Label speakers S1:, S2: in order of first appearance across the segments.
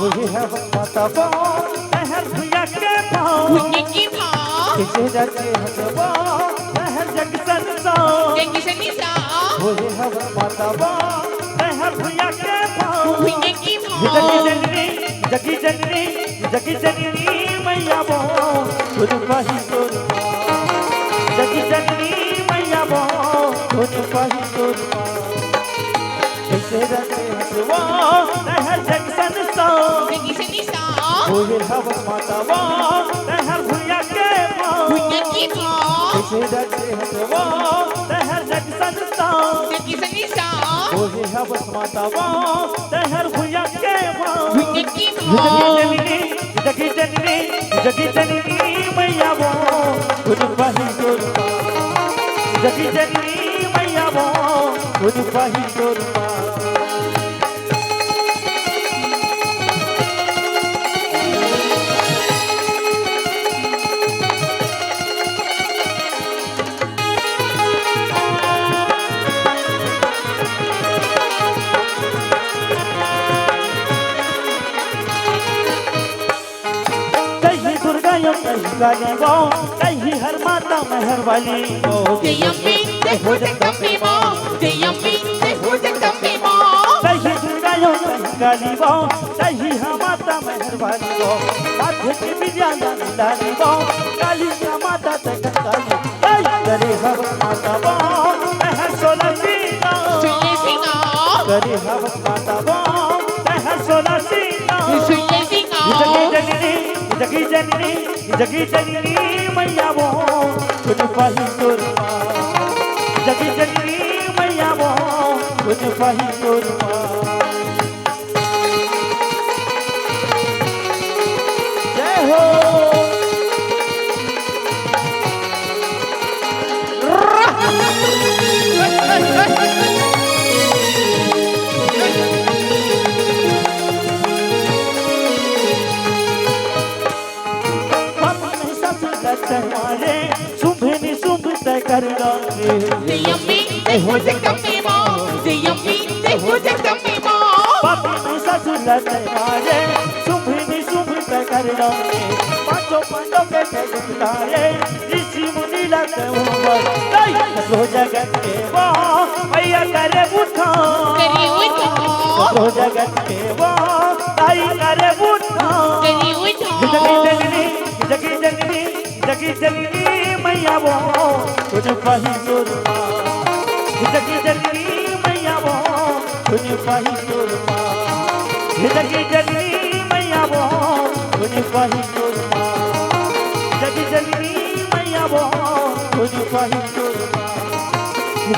S1: मुझे है माता बो तहर भैया के भाव
S2: भुइया के भाव
S1: किसे जाके हसबो तहर जग संसा
S2: जग संसा
S1: मुझे है माता बो तहर भैया के भाव
S2: भुइया के भाव
S1: जगी जननी मैया बो खुद पाही तोर जगी जननी मैया बो खुद पाही तोर कैसे रखे हसबो तहर जग संसा
S2: जग संसा
S1: मुझे हव माता बो तहर भैया के भाव
S2: भुइया के भाव
S1: कैसे रखे हसबो तहर जग संसा
S2: जग संसा
S1: मुझे हव माता बो तहर भैया के भाव
S2: भुइया के भाव
S1: जगी जननी मैया बो खुद पाही तोर जगी जननी मैया बो खुद पाही तोर गाली वो कहीं हर माता मेहर वाली
S2: जय अम्बे जय हो जगदम्बे मां जय अम्बे जय हो जगदम्बे मां
S1: कहीं दुर्गायो कहीं गाली वो कहीं हर माता मेहर वाली वो माथे की विद्या लाली वो काली का माता तक काली करे हर माता वो मेहर सोना सीना करे हर माता वो मेहर सोना सीना जगी जननी मैया वो खुद पाही तोर जगी जननी मैया वो खुद पाही तोर जय हो मारे सुभनी सुभते कर डाले
S2: जय अम्बे जय हो जगदम्बे मां जय अम्बे जय हो जगदम्बे मां
S1: पापी में ससुर लते मारे सुभनी सुभते कर डाले पांचों पांडों के उतारे ऋषि मुनि लते ऊपर तो जगत के वो भैया करे उठा तो जगत के वो ताई करे उठा जगी जननी मैया वो खुद पाही तोर जगी जननी मैया वो खुद पाही तोर जगी जननी मैया वो खुद पाही तोर जगी जननी मैया वो खुद पाही तोर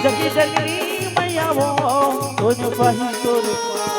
S1: जगी जननी मैया वो खुद पाही तोर